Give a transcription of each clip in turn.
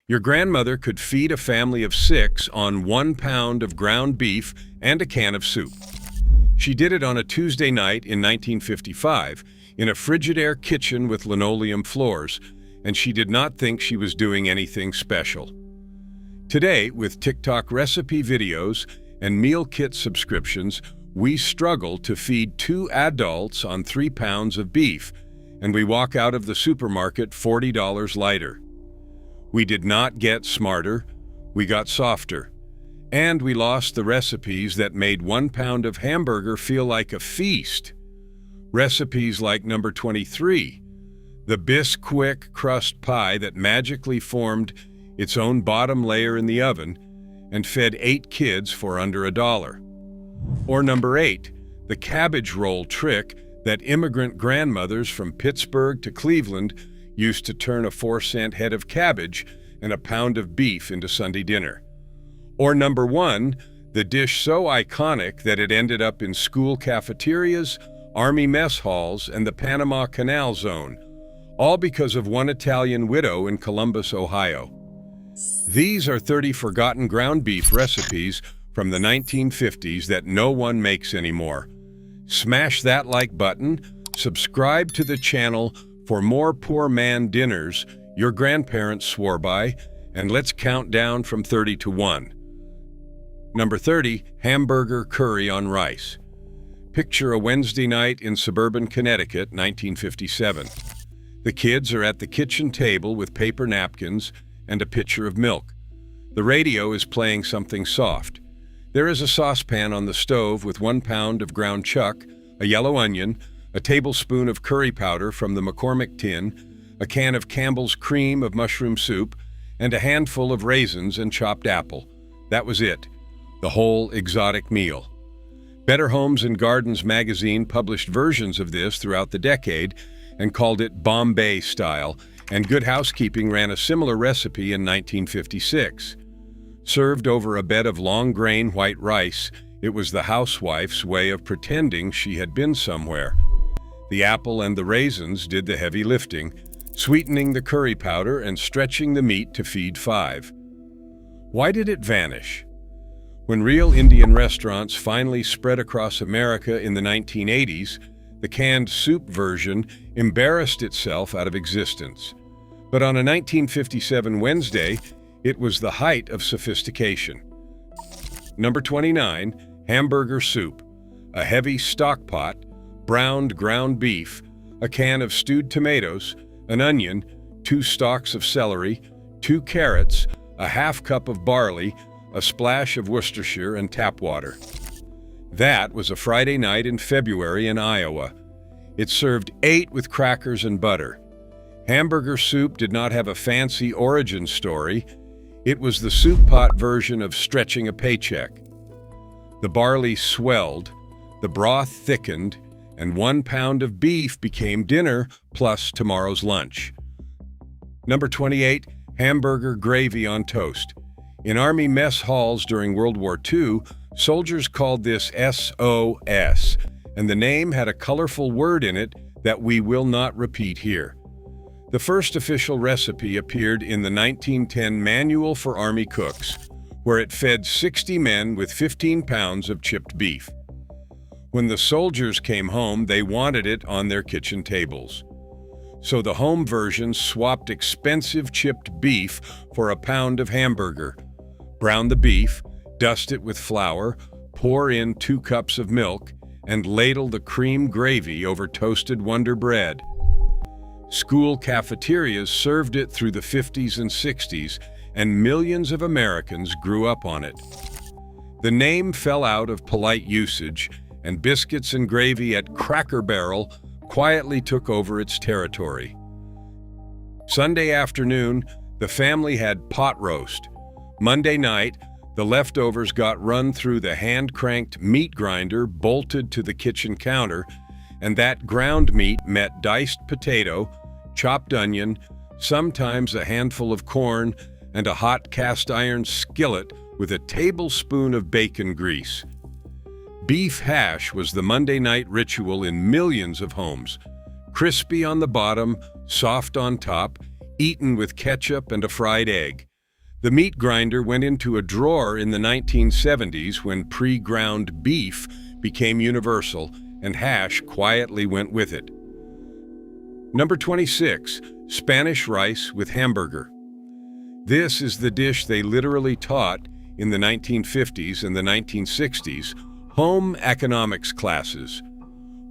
Your grandmother could feed a family of 6 on 1 pound of ground beef and a can of soup. She did it on a Tuesday night in 1955 in a Frigidaire kitchen with linoleum floors, and she did not think she was doing anything special. Today, with TikTok recipe videos and meal kit subscriptions, we struggle to feed 2 adults on 3 pounds of beef, and we walk out of the supermarket $40 lighter. We did not get smarter, we got softer. And we lost the recipes that made 1 pound of hamburger feel like a feast. Recipes like number 23, the Bisquick crust pie that magically formed its own bottom layer in the oven and fed 8 kids for under $1. Or number 8, the cabbage roll trick that immigrant grandmothers from Pittsburgh to Cleveland used to turn a 4-cent head of cabbage and a pound of beef into Sunday dinner. Or number 1, the dish so iconic that it ended up in school cafeterias, army mess halls, and the Panama Canal Zone, all because of one Italian widow in Columbus, Ohio. These are 30 forgotten ground beef recipes from the 1950s that no one makes anymore. Smash that like button, subscribe to the channel for more poor man dinners your grandparents swore by, and let's count down from 30 to 1. Number 30, hamburger curry on rice. Picture a Wednesday night in suburban Connecticut, 1957. The kids are at the kitchen table with paper napkins and a pitcher of milk. The radio is playing something soft. There is a saucepan on the stove with 1 pound of ground chuck, a yellow onion, a tablespoon of curry powder from the McCormick tin, a can of Campbell's cream of mushroom soup, and a handful of raisins and chopped apple. That was it, the whole exotic meal. Better Homes and Gardens magazine published versions of this throughout the decade and called it Bombay style, and Good Housekeeping ran a similar recipe in 1956. Served over a bed of long-grain white rice, it was the housewife's way of pretending she had been somewhere. The apple and the raisins did the heavy lifting, sweetening the curry powder and stretching the meat to feed 5. Why did it vanish? When real Indian restaurants finally spread across America in the 1980s, the canned soup version embarrassed itself out of existence. But on a 1957 Wednesday, it was the height of sophistication. Number 29, hamburger soup. A heavy stock pot, browned ground beef, a can of stewed tomatoes, an onion, 2 stalks of celery, 2 carrots, a half cup of barley, a splash of Worcestershire, and tap water. That was a Friday night in February in Iowa. It served 8 with crackers and butter. Hamburger soup did not have a fancy origin story. It was the soup pot version of stretching a paycheck. The barley swelled, the broth thickened, and 1 pound of beef became dinner plus tomorrow's lunch. Number 28, hamburger gravy on toast. In Army mess halls during World War II, soldiers called this SOS, and the name had a colorful word in it that we will not repeat here. The first official recipe appeared in the 1910 Manual for Army Cooks, where it fed 60 men with 15 pounds of chipped beef. When the soldiers came home, they wanted it on their kitchen tables. So the home version swapped expensive chipped beef for a pound of hamburger. Brown the beef, dust it with flour, pour in 2 cups of milk, and ladle the cream gravy over toasted Wonder bread. School cafeterias served it through the 50s and 60s, and millions of Americans grew up on it. The name fell out of polite usage, and biscuits and gravy at Cracker Barrel quietly took over its territory. Sunday afternoon, the family had pot roast. Monday night, the leftovers got run through the hand-cranked meat grinder bolted to the kitchen counter, and that ground meat met diced potato, chopped onion, sometimes a handful of corn, and a hot cast-iron skillet with a tablespoon of bacon grease. Beef hash was the Monday night ritual in millions of homes. Crispy on the bottom, soft on top, eaten with ketchup and a fried egg. The meat grinder went into a drawer in the 1970s when pre-ground beef became universal and hash quietly went with it. Number 26, Spanish rice with hamburger. This is the dish they literally taught in the 1950s and the 1960s home economics classes.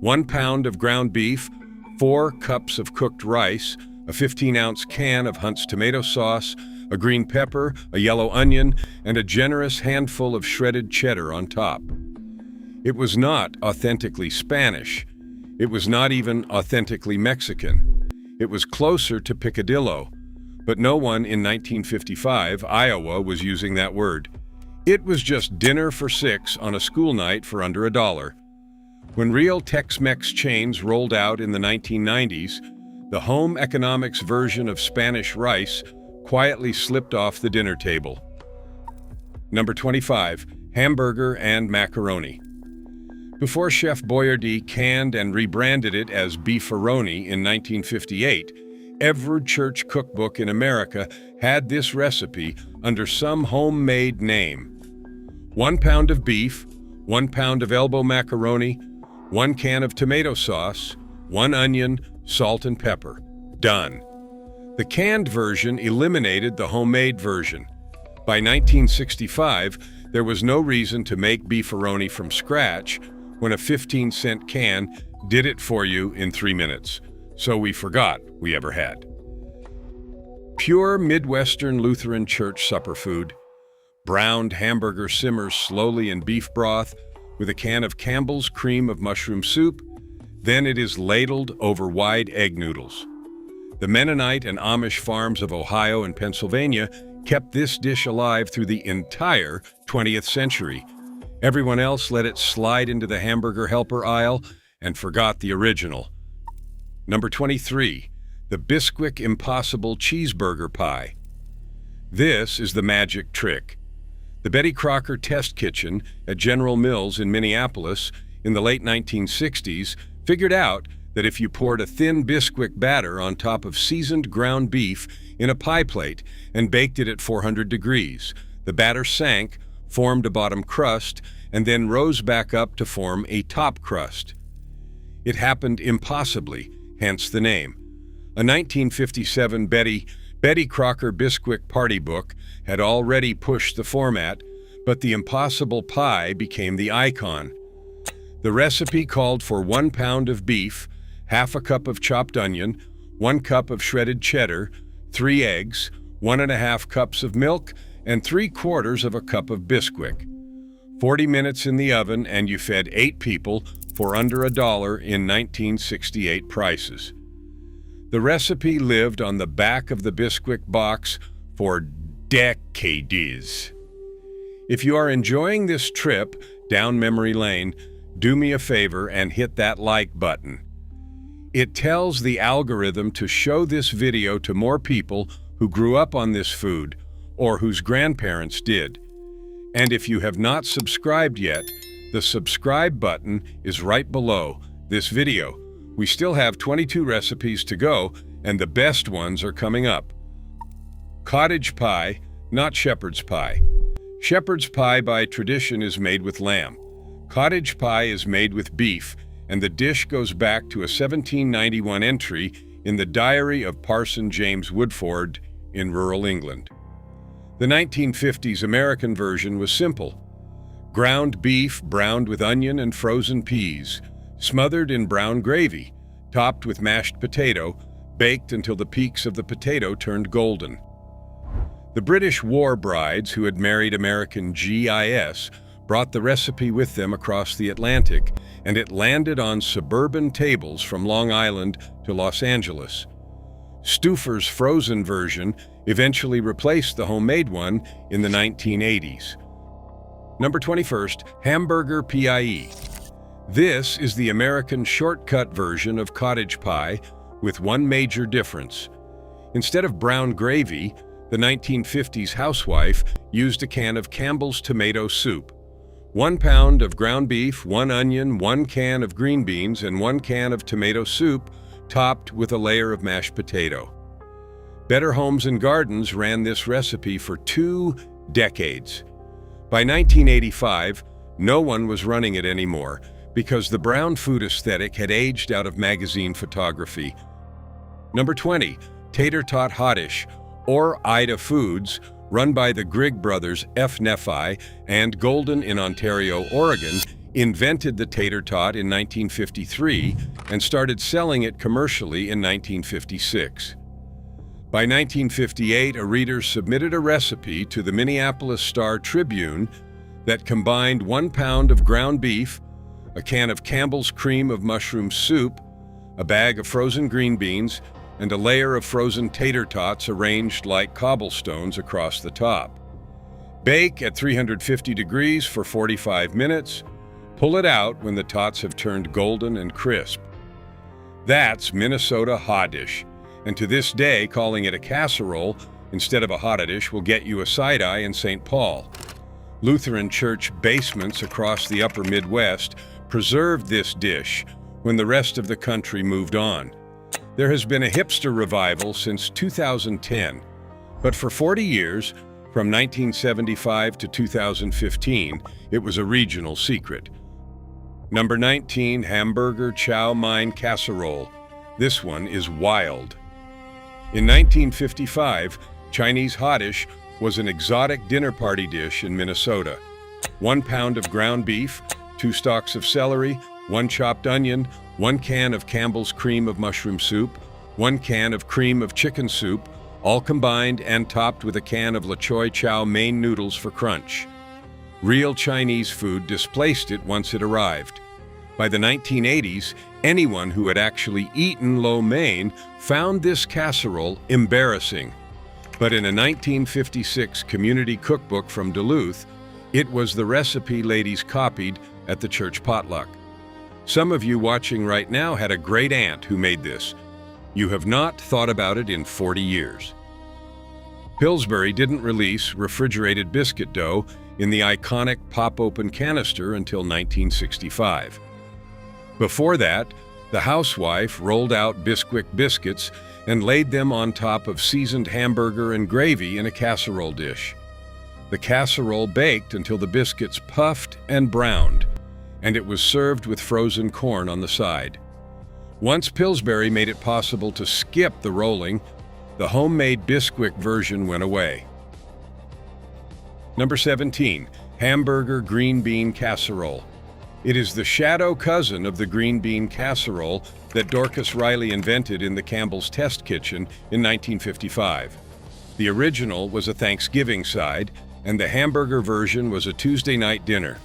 1 pound of ground beef, 4 cups of cooked rice, a 15-ounce can of Hunt's tomato sauce, a green pepper, a yellow onion, and a generous handful of shredded cheddar on top. It was not authentically Spanish. It was not even authentically Mexican. It was closer to picadillo, but no one in 1955, Iowa, was using that word. It was just dinner for 6 on a school night for under $1. When real Tex-Mex chains rolled out in the 1990s, the home economics version of Spanish rice quietly slipped off the dinner table. Number 25, hamburger and macaroni. Before Chef Boyardee canned and rebranded it as beefaroni in 1958, every church cookbook in America had this recipe under some homemade name. 1 pound of beef, 1 pound of elbow macaroni, 1 can of tomato sauce, 1 onion, salt and pepper. Done. The canned version eliminated the homemade version. By 1965, there was no reason to make beefaroni from scratch when a 15-cent can did it for you in 3 minutes. So we forgot we ever had. Pure Midwestern Lutheran Church supper food. Browned hamburger simmers slowly in beef broth with a can of Campbell's cream of mushroom soup. Then it is ladled over wide egg noodles. The Mennonite and Amish farms of Ohio and Pennsylvania kept this dish alive through the entire 20th century. Everyone else let it slide into the hamburger helper aisle and forgot the original. Number 23, the Bisquick Impossible Cheeseburger Pie. This is the magic trick. The Betty Crocker Test Kitchen at General Mills in Minneapolis in the late 1960s figured out that if you poured a thin Bisquick batter on top of seasoned ground beef in a pie plate and baked it at 400 degrees, the batter sank, formed a bottom crust, and then rose back up to form a top crust. It happened impossibly, hence the name. A 1957 Betty Crocker Bisquick party book had already pushed the format, but the impossible pie became the icon. The recipe called for 1 pound of beef, half a cup of chopped onion, 1 cup of shredded cheddar, 3 eggs, 1.5 cups of milk, and 3/4 of a cup of Bisquick. 40 minutes in the oven and you fed 8 people for under $1 in 1968 prices. The recipe lived on the back of the Bisquick box for decades. If you are enjoying this trip down memory lane, do me a favor and hit that like button. It tells the algorithm to show this video to more people who grew up on this food or whose grandparents did. And if you have not subscribed yet, the subscribe button is right below this video. We still have 22 recipes to go, and the best ones are coming up. Cottage pie, not shepherd's pie. Shepherd's pie by tradition is made with lamb. Cottage pie is made with beef, and the dish goes back to a 1791 entry in the Diary of Parson James Woodford in rural England. The 1950s American version was simple. Ground beef browned with onion and frozen peas, smothered in brown gravy, topped with mashed potato, baked until the peaks of the potato turned golden. The British war brides who had married American GIS brought the recipe with them across the Atlantic, and it landed on suburban tables from Long Island to Los Angeles. Stouffer's frozen version eventually replaced the homemade one in the 1980s. Number 21, hamburger pie. This is the American shortcut version of cottage pie with one major difference. Instead of brown gravy, the 1950s housewife used a can of Campbell's tomato soup. 1 pound of ground beef, 1 onion, 1 can of green beans, and 1 can of tomato soup, topped with a layer of mashed potato. Better Homes and Gardens ran this recipe for 2 decades. By 1985, no one was running it anymore because the brown food aesthetic had aged out of magazine photography. Number 20, Tater Tot Hottish, or Ida Foods, run by the Grigg brothers F. Nephi and Golden in Ontario, Oregon, invented the tater tot in 1953 and started selling it commercially in 1956. By 1958, a reader submitted a recipe to the Minneapolis Star-Tribune that combined 1 pound of ground beef, a can of Campbell's cream of mushroom soup, a bag of frozen green beans, and a layer of frozen tater tots arranged like cobblestones across the top. Bake at 350 degrees for 45 minutes. Pull it out when the tots have turned golden and crisp. That's Minnesota hottish, and to this day, calling it a casserole instead of a hottish will get you a side-eye in St. Paul. Lutheran church basements across the upper Midwest preserved this dish when the rest of the country moved on. There has been a hipster revival since 2010, but for 40 years, from 1975 to 2015, it was a regional secret. Number 19, Hamburger Chow Mein Casserole. This one is wild. In 1955, Chinese hottish was an exotic dinner party dish in Minnesota. 1 pound of ground beef, 2 stalks of celery, 1 chopped onion, 1 can of Campbell's cream of mushroom soup, 1 can of cream of chicken soup, all combined and topped with a can of la choy chow mein noodles for crunch. Real Chinese food displaced it once it arrived. By the 1980s, anyone who had actually eaten lo mein found this casserole embarrassing. But in a 1956 community cookbook from Duluth, it was the recipe ladies copied at the church potluck. Some of you watching right now had a great aunt who made this. You have not thought about it in 40 years. Pillsbury didn't release refrigerated biscuit dough in the iconic pop-open canister until 1965. Before that, the housewife rolled out Bisquick biscuits and laid them on top of seasoned hamburger and gravy in a casserole dish. The casserole baked until the biscuits puffed and browned, and it was served with frozen corn on the side. Once Pillsbury made it possible to skip the rolling, the homemade Bisquick version went away. Number 17, Hamburger Green Bean Casserole. It is the shadow cousin of the green bean casserole that Dorcas Riley invented in the Campbell's Test Kitchen in 1955. The original was a Thanksgiving side, and the hamburger version was a Tuesday night dinner.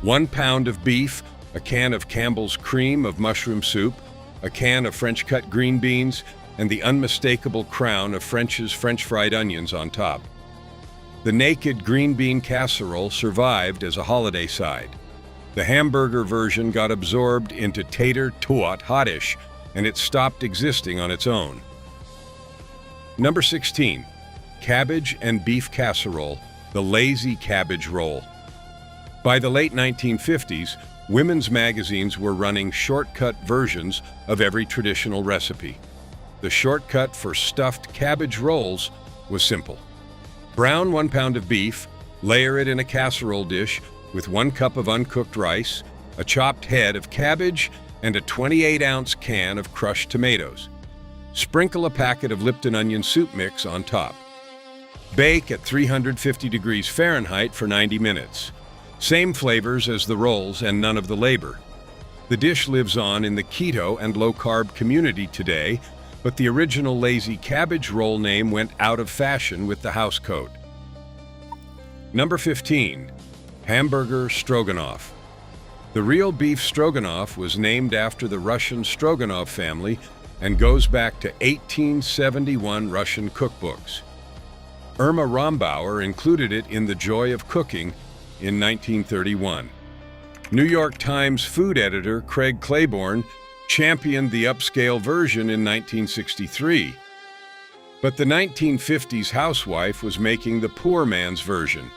1 pound of beef, a can of Campbell's cream of mushroom soup, a can of French-cut green beans, and the unmistakable crown of French's French fried onions on top. The naked green bean casserole survived as a holiday side. The hamburger version got absorbed into Tater Tot Hottish, and it stopped existing on its own. Number 16, Cabbage and Beef Casserole, the Lazy Cabbage Roll. By the late 1950s, women's magazines were running shortcut versions of every traditional recipe. The shortcut for stuffed cabbage rolls was simple. Brown 1 pound of beef, layer it in a casserole dish with 1 cup of uncooked rice, a chopped head of cabbage, and a 28-ounce can of crushed tomatoes. Sprinkle a packet of Lipton Onion Soup mix on top. Bake at 350 degrees Fahrenheit for 90 minutes. Same flavors as the rolls and none of the labor. The dish lives on in the keto and low-carb community today, but the original lazy cabbage roll name went out of fashion with the house coat. Number 15, Hamburger Stroganoff. The real beef stroganoff was named after the Russian Stroganov family and goes back to 1871 Russian cookbooks. Irma Rombauer included it in The Joy of Cooking in 1931. New York Times food editor Craig Claiborne championed the upscale version in 1963. But the 1950s housewife was making the poor man's version.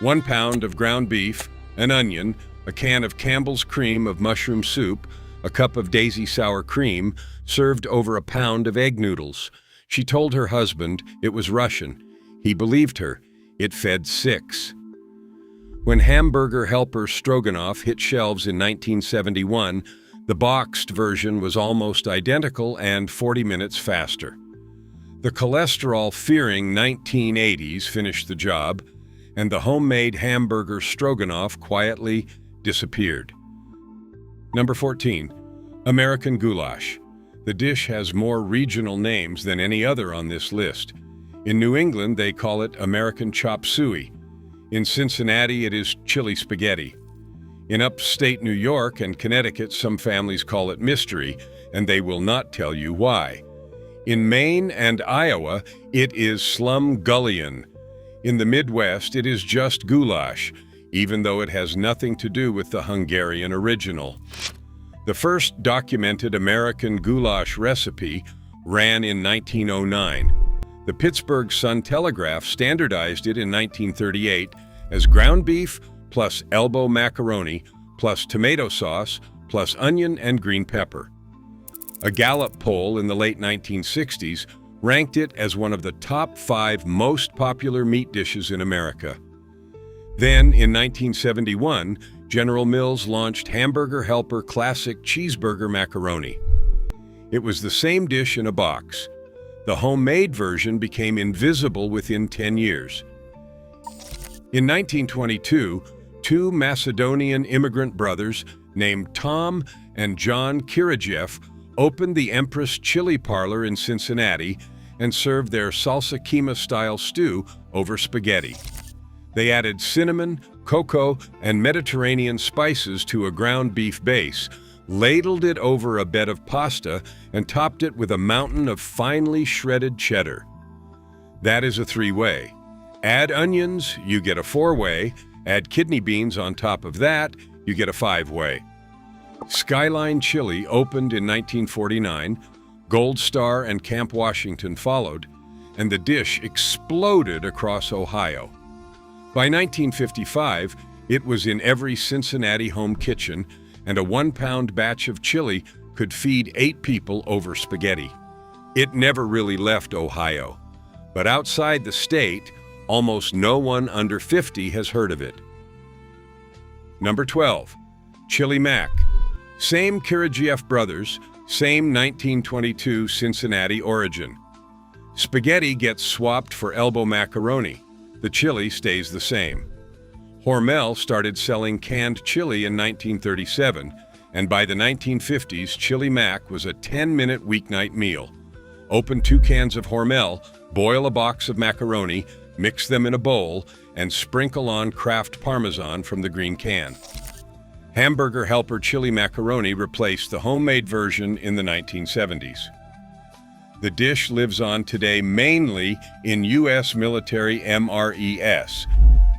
1 pound of ground beef, an onion, a can of Campbell's cream of mushroom soup, a cup of daisy sour cream, served over a pound of egg noodles. She told her husband it was Russian. He believed her. It fed 6. When Hamburger Helper Stroganoff hit shelves in 1971, the boxed version was almost identical and 40 minutes faster. The cholesterol-fearing 1980s finished the job, and the homemade Hamburger Stroganoff quietly disappeared. Number 14. American Goulash. The dish has more regional names than any other on this list. In New England, they call it American Chop Suey. In Cincinnati, it is chili spaghetti. In upstate New York and Connecticut, some families call it mystery, and they will not tell you why. In Maine and Iowa, it is slumgullion. In the Midwest, it is just goulash, even though it has nothing to do with the Hungarian original. The first documented American goulash recipe ran in 1909. The Pittsburgh Sun-Telegraph standardized it in 1938 as ground beef plus elbow macaroni plus tomato sauce plus onion and green pepper. A Gallup poll in the late 1960s ranked it as one of the top 5 most popular meat dishes in America. Then, in 1971, General Mills launched Hamburger Helper Classic Cheeseburger Macaroni. It was the same dish in a box. The homemade version became invisible within 10 years. In 1922, 2 Macedonian immigrant brothers named Tom and John Kirigieff opened the Empress Chili Parlor in Cincinnati and served their salsa keema-style stew over spaghetti. They added cinnamon, cocoa, and Mediterranean spices to a ground beef base, ladled it over a bed of pasta, and topped it with a mountain of finely shredded cheddar. That is a 3-way. Add onions, you get a 4-way. Add kidney beans on top of that, you get a 5-way. Skyline Chili opened in 1949, Gold Star and Camp Washington followed, and the dish exploded across Ohio. By 1955, it was in every Cincinnati home kitchen, and a 1-pound batch of chili could feed 8 people over spaghetti. It never really left Ohio, but outside the state, almost no one under 50 has heard of it. Number 12. Chili Mac. Same Kirigieff brothers, same 1922 Cincinnati origin. Spaghetti gets swapped for elbow macaroni. The chili stays the same. Hormel started selling canned chili in 1937, and by the 1950s, Chili Mac was a 10-minute weeknight meal. Open 2 cans of Hormel, boil a box of macaroni, mix them in a bowl, and sprinkle on Kraft Parmesan from the green can. Hamburger Helper Chili Macaroni replaced the homemade version in the 1970s. The dish lives on today mainly in U.S. military MREs,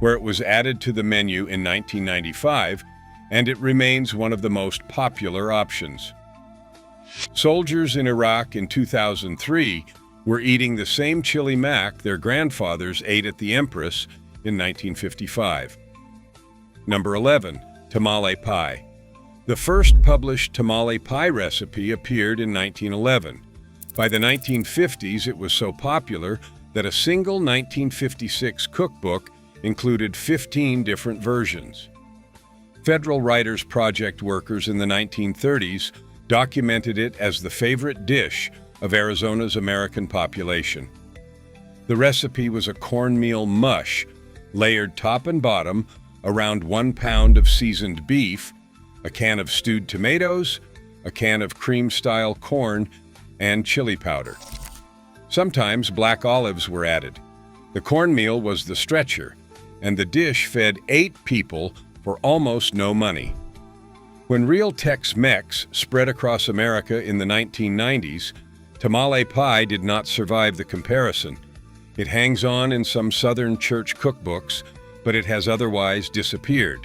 where it was added to the menu in 1995, and it remains one of the most popular options. Soldiers in Iraq in 2003 were eating the same chili mac their grandfathers ate at the Empress in 1955. Number 11. Tamale Pie. The first published tamale pie recipe appeared in 1911. By the 1950s, it was so popular that a single 1956 cookbook included 15 different versions. Federal Writers Project workers in the 1930s documented it as the favorite dish of Arizona's American population. The recipe was a cornmeal mush, layered top and bottom around 1 pound of seasoned beef, a can of stewed tomatoes, a can of cream-style corn, and chili powder. Sometimes black olives were added. The cornmeal was the stretcher, and the dish fed 8 people for almost no money. When real Tex-Mex spread across America in the 1990s, tamale pie did not survive the comparison. It hangs on in some Southern church cookbooks, but it has otherwise disappeared.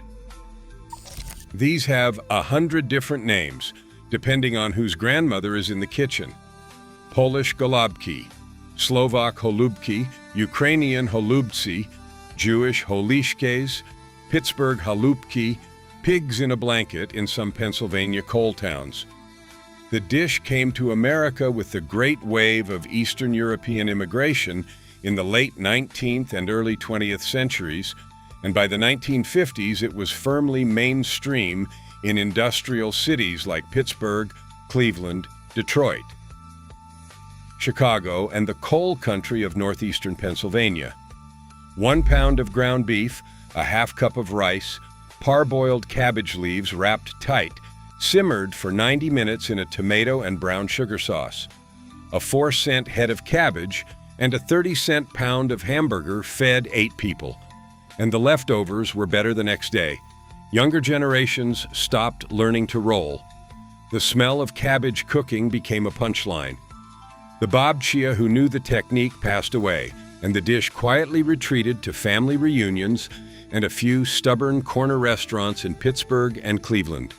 These have 100 different names, depending on whose grandmother is in the kitchen. Polish golubki, Slovak holubki, Ukrainian holubci, Jewish holishkes, Pittsburgh halupki, pigs in a blanket in some Pennsylvania coal towns. The dish came to America with the great wave of Eastern European immigration in the late 19th and early 20th centuries, and by the 1950s it was firmly mainstream in industrial cities like Pittsburgh, Cleveland, Detroit, Chicago, and the coal country of northeastern Pennsylvania. 1 pound of ground beef, a half cup of rice, parboiled cabbage leaves wrapped tight, simmered for 90 minutes in a tomato and brown sugar sauce. A 4-cent head of cabbage and a 30-cent pound of hamburger fed 8 people. And the leftovers were better the next day. Younger generations stopped learning to roll. The smell of cabbage cooking became a punchline. The Bob Chia who knew the technique passed away, and the dish quietly retreated to family reunions and a few stubborn corner restaurants in Pittsburgh and Cleveland.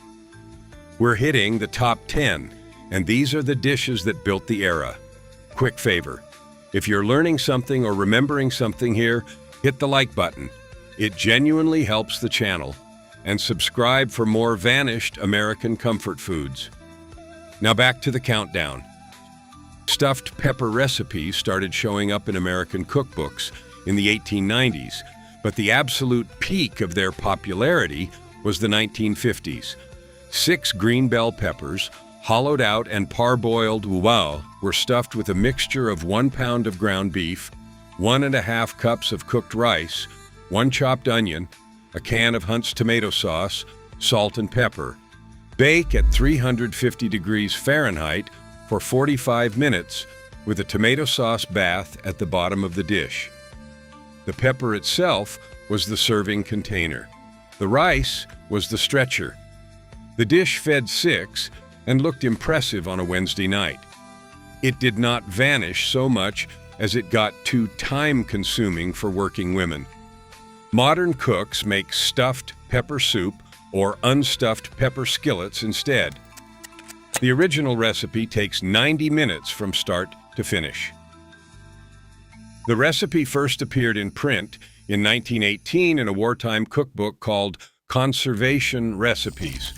We're hitting the top 10, and these are the dishes that built the era. Quick favor, if you're learning something or remembering something here, hit the like button. It genuinely helps the channel. And subscribe for more vanished American comfort foods. Now back to the countdown. Stuffed pepper recipes started showing up in American cookbooks in the 1890s, but the absolute peak of their popularity was the 1950s. 6 green bell peppers, hollowed out and parboiled were stuffed with a mixture of 1 pound of ground beef, 1½ cups of cooked rice, 1 chopped onion, a can of Hunt's tomato sauce, salt and pepper. Bake at 350 degrees Fahrenheit for 45 minutes with a tomato sauce bath at the bottom of the dish. The pepper itself was the serving container. The rice was the stretcher. The dish fed 6 and looked impressive on a Wednesday night. It did not vanish so much as it got too time-consuming for working women. Modern cooks make stuffed pepper soup or unstuffed pepper skillets instead. The original recipe takes 90 minutes from start to finish. The recipe first appeared in print in 1918 in a wartime cookbook called Conservation Recipes,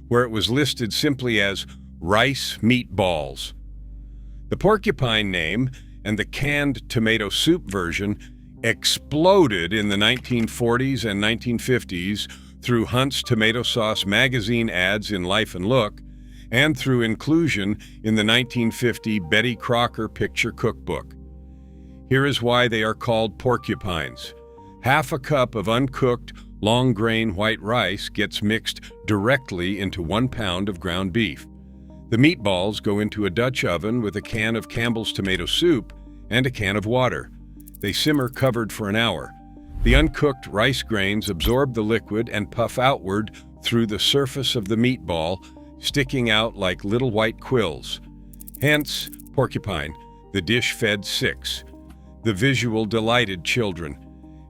where it was listed simply as rice meatballs. The Porcupine name and the canned tomato soup version exploded in the 1940s and 1950s through Hunt's tomato sauce magazine ads in Life and Look, and through inclusion in the 1950 Betty Crocker picture cookbook. Here is why they are called porcupines. Half a cup of uncooked, long-grain white rice gets mixed directly into 1 pound of ground beef. The meatballs go into a Dutch oven with a can of Campbell's tomato soup and a can of water. They simmer covered for an hour. The uncooked rice grains absorb the liquid and puff outward through the surface of the meatball, sticking out like little white quills. Hence, Porcupine, the dish fed 6. The visual delighted children.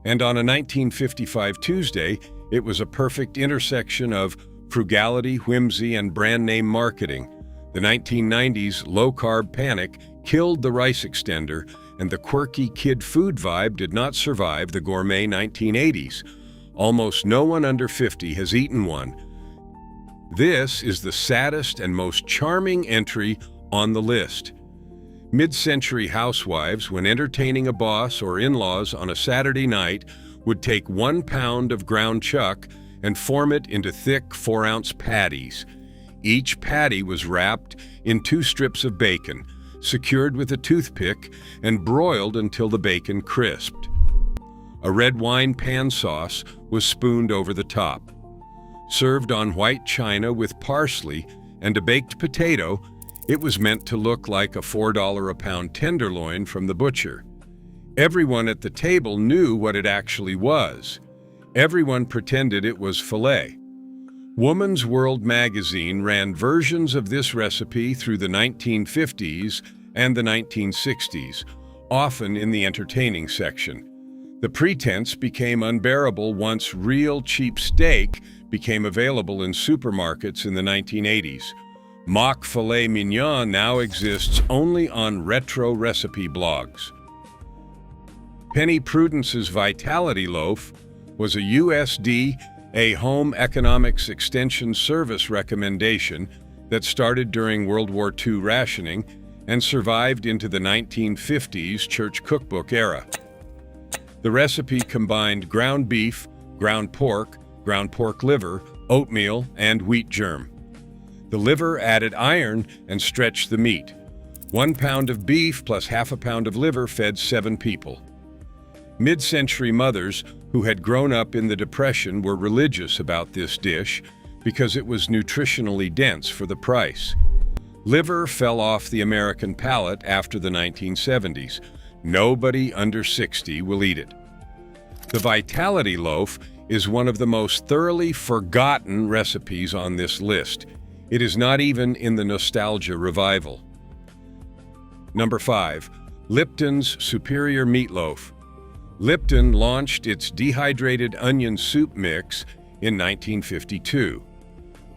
And on a 1955 Tuesday, it was a perfect intersection of frugality, whimsy, and brand name marketing. The 1990s low-carb panic killed the rice extender, and the quirky kid food vibe did not survive the gourmet 1980s. Almost no one under 50 has eaten one. This is the saddest and most charming entry on the list. Mid-century housewives, when entertaining a boss or in-laws on a Saturday night, would take 1 pound of ground chuck and form it into thick 4-ounce patties. Each patty was wrapped in 2 strips of bacon, secured with a toothpick, and broiled until the bacon crisped. A red wine pan sauce was spooned over the top. Served on white china with parsley and a baked potato, it was meant to look like a $4 a pound tenderloin from the butcher. Everyone at the table knew what it actually was. Everyone pretended it was filet. Woman's World magazine ran versions of this recipe through the 1950s and the 1960s, often in the entertaining section. The pretense became unbearable once real cheap steak became available in supermarkets in the 1980s. Mock filet mignon now exists only on retro recipe blogs. Penny Prudence's Vitality Loaf was a USDA Home Economics Extension Service recommendation that started during World War II rationing and survived into the 1950s church cookbook era. The recipe combined ground beef, ground pork liver, oatmeal, and wheat germ. The liver added iron and stretched the meat. 1 pound of beef plus half a pound of liver fed 7 people. Mid-century mothers who had grown up in the Depression were religious about this dish because it was nutritionally dense for the price. Liver fell off the American palate after the 1970s. Nobody under 60 will eat it. The Vitality loaf is one of the most thoroughly forgotten recipes on this list. It is not even in the nostalgia revival. Number 5. Lipton's Superior Meatloaf. Lipton launched its dehydrated onion soup mix in 1952.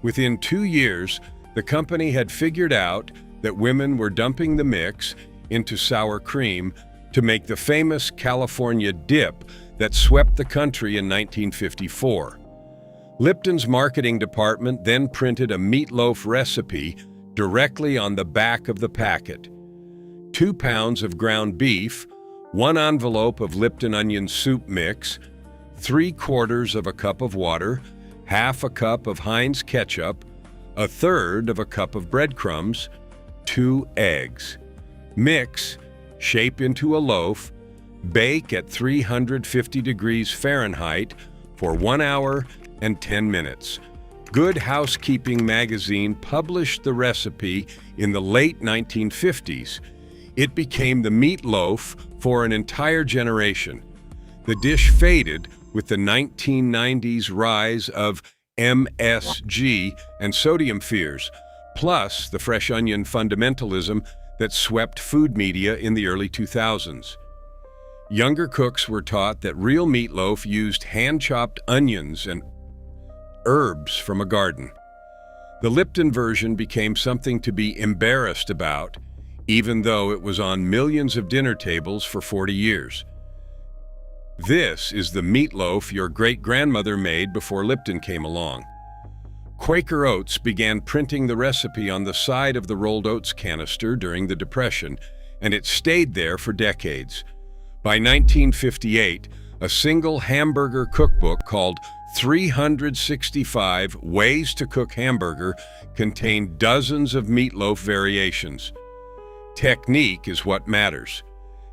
Within 2 years, the company had figured out that women were dumping the mix into sour cream to make the famous California dip that swept the country in 1954. Lipton's marketing department then printed a meatloaf recipe directly on the back of the packet. 2 pounds of ground beef, 1 envelope of Lipton Onion Soup mix, 3/4 of a cup of water, half a cup of Heinz ketchup, 1/3 of a cup of breadcrumbs, 2 eggs. Mix, shape into a loaf, bake at 350 degrees Fahrenheit for 1 hour and 10 minutes. Good Housekeeping magazine published the recipe in the late 1950s. It became the meatloaf for an entire generation. The dish faded with the 1990s rise of MSG and sodium fears, plus the fresh onion fundamentalism that swept food media in the early 2000s. Younger cooks were taught that real meatloaf used hand-chopped onions and herbs from a garden. The Lipton version became something to be embarrassed about, even though it was on millions of dinner tables for 40 years. This is the meatloaf your great-grandmother made before Lipton came along. Quaker Oats began printing the recipe on the side of the rolled oats canister during the Depression, and it stayed there for decades. By 1958, a single hamburger cookbook called 365 Ways to Cook Hamburger contained dozens of meatloaf variations. Technique is what matters.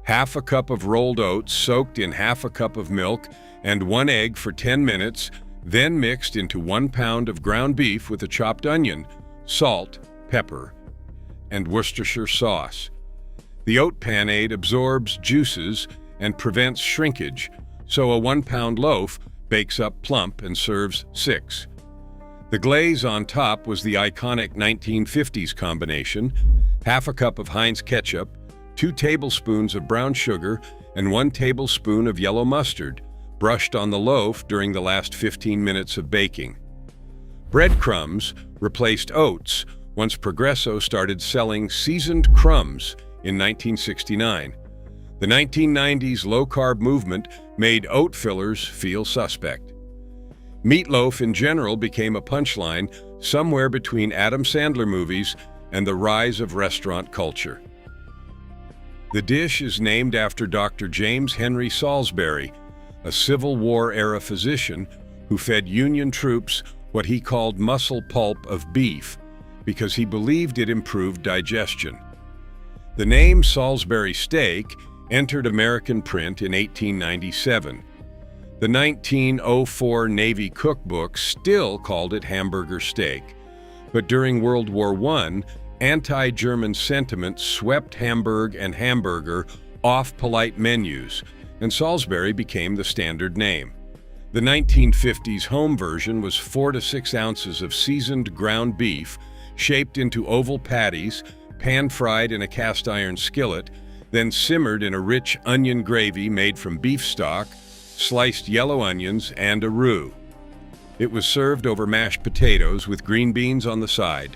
Half a cup of rolled oats soaked in half a cup of milk and 1 egg for 10 minutes, then mixed into 1 pound of ground beef with a chopped onion, salt, pepper, and Worcestershire sauce. The oat panade absorbs juices and prevents shrinkage, so a 1-pound loaf bakes up plump and serves 6. The glaze on top was the iconic 1950s combination: half a cup of Heinz ketchup, 2 tablespoons of brown sugar, and 1 tablespoon of yellow mustard, brushed on the loaf during the last 15 minutes of baking. Breadcrumbs replaced oats once Progresso started selling seasoned crumbs in 1969. The 1990s low-carb movement made oat fillers feel suspect. Meatloaf in general became a punchline somewhere between Adam Sandler movies and the rise of restaurant culture. The dish is named after Dr. James Henry Salisbury, a Civil War-era physician who fed Union troops what he called muscle pulp of beef because he believed it improved digestion. The name Salisbury steak entered American print in 1897. The 1904 Navy cookbook still called it hamburger steak, but during World War I, anti-German sentiment swept Hamburg and hamburger off polite menus, and Salisbury became the standard name. The 1950s home version was 4 to 6 ounces of seasoned ground beef, shaped into oval patties, pan-fried in a cast-iron skillet, then simmered in a rich onion gravy made from beef stock, sliced yellow onions, and a roux. It was served over mashed potatoes with green beans on the side.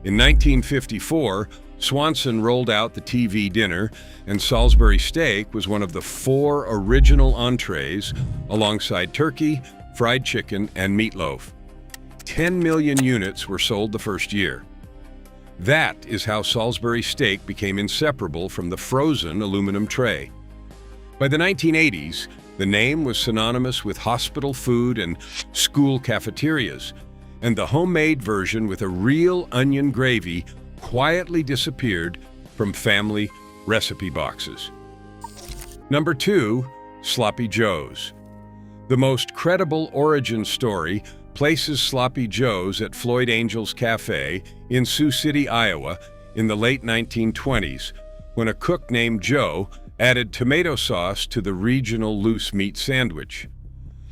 In 1954, Swanson rolled out the TV dinner, and Salisbury steak was one of the 4 original entrees, alongside turkey, fried chicken, and meatloaf. 10 million units were sold the first year. That is how Salisbury steak became inseparable from the frozen aluminum tray. By the 1980s, the name was synonymous with hospital food and school cafeterias, and the homemade version with a real onion gravy quietly disappeared from family recipe boxes. Number 2, Sloppy Joe's. The most credible origin story places Sloppy Joe's at Floyd Angel's Cafe in Sioux City, Iowa, in the late 1920s, when a cook named Joe added tomato sauce to the regional loose meat sandwich.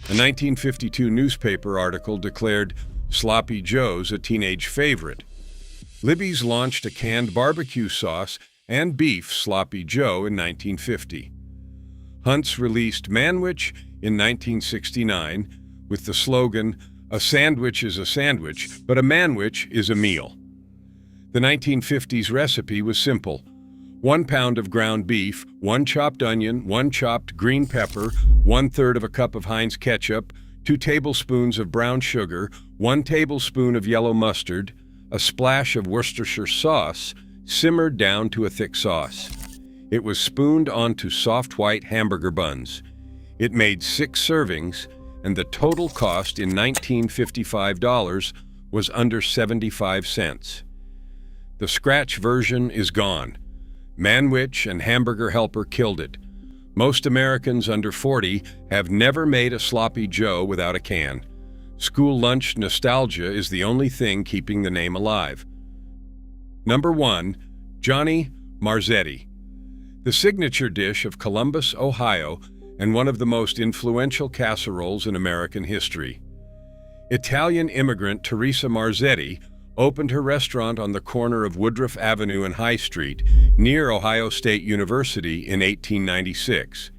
A 1952 newspaper article declared Sloppy Joe's a teenage favorite. Libby's launched a canned barbecue sauce and beef Sloppy Joe in 1950. Hunt's released Manwich in 1969 with the slogan, "A sandwich is a sandwich, but a manwich is a meal." The 1950s recipe was simple. 1 pound of ground beef, 1 chopped onion, 1 chopped green pepper, 1/3 of a cup of Heinz ketchup, 2 tablespoons of brown sugar, 1 tablespoon of yellow mustard, a splash of Worcestershire sauce, simmered down to a thick sauce. It was spooned onto soft white hamburger buns. It made 6 servings, and the total cost in $1955 was under 75 cents. The scratch version is gone. Manwich and Hamburger Helper killed it. Most Americans under 40 have never made a Sloppy Joe without a can. School lunch nostalgia is the only thing keeping the name alive. Number 1, Johnny Marzetti. The signature dish of Columbus, Ohio, and one of the most influential casseroles in American history. Italian immigrant Teresa Marzetti opened her restaurant on the corner of Woodruff Avenue and High Street, near Ohio State University in 1896.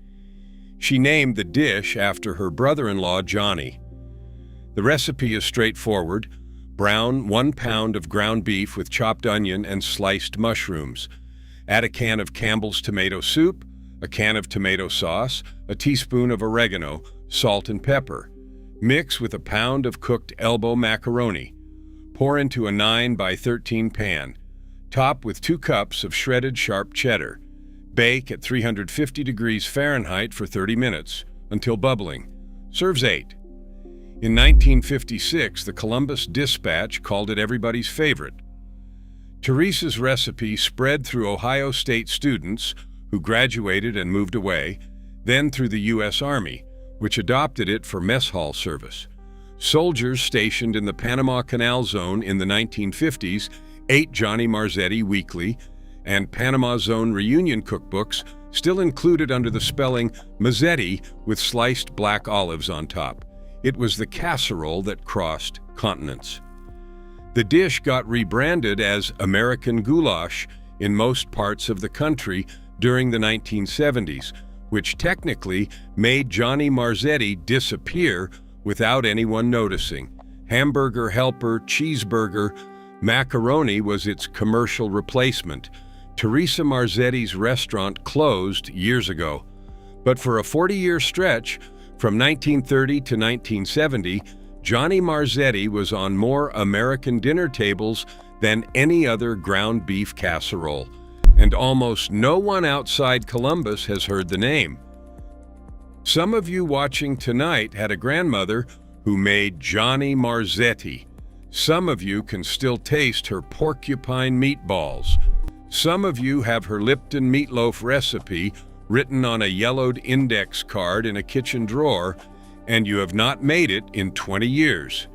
She named the dish after her brother-in-law, Johnny. The recipe is straightforward: brown 1 pound of ground beef with chopped onion and sliced mushrooms. Add a can of Campbell's tomato soup, a can of tomato sauce, a teaspoon of oregano, salt and pepper. Mix with a pound of cooked elbow macaroni. Pour into a 9 by 13 pan. Top with 2 cups of shredded sharp cheddar. Bake at 350 degrees Fahrenheit for 30 minutes, until bubbling. Serves 8. In 1956, the Columbus Dispatch called it everybody's favorite. Teresa's recipe spread through Ohio State students who graduated and moved away, then through the U.S. Army, which adopted it for mess hall service. Soldiers stationed in the Panama Canal Zone in the 1950s ate Johnny Marzetti weekly, and Panama Zone reunion cookbooks still included under the spelling Mazzetti with sliced black olives on top. It was the casserole that crossed continents. The dish got rebranded as American Goulash in most parts of the country during the 1970s, which technically made Johnny Marzetti disappear without anyone noticing. Hamburger Helper, cheeseburger, macaroni was its commercial replacement. Teresa Marzetti's restaurant closed years ago, but for a 40-year stretch, from 1930 to 1970, Johnny Marzetti was on more American dinner tables than any other ground beef casserole, and almost no one outside Columbus has heard the name. Some of you watching tonight had a grandmother who made Johnny Marzetti. Some of you can still taste her Porcupine meatballs. Some of you have her Lipton meatloaf recipe written on a yellowed index card in a kitchen drawer, and you have not made it in 20 years.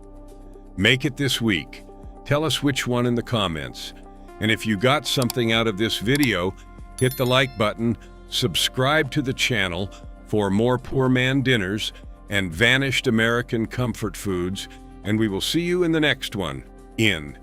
Make it this week. Tell us which one in the comments. And if you got something out of this video, hit the like button, subscribe to the channel for more poor man dinners and vanished American comfort foods, and we will see you in the next one in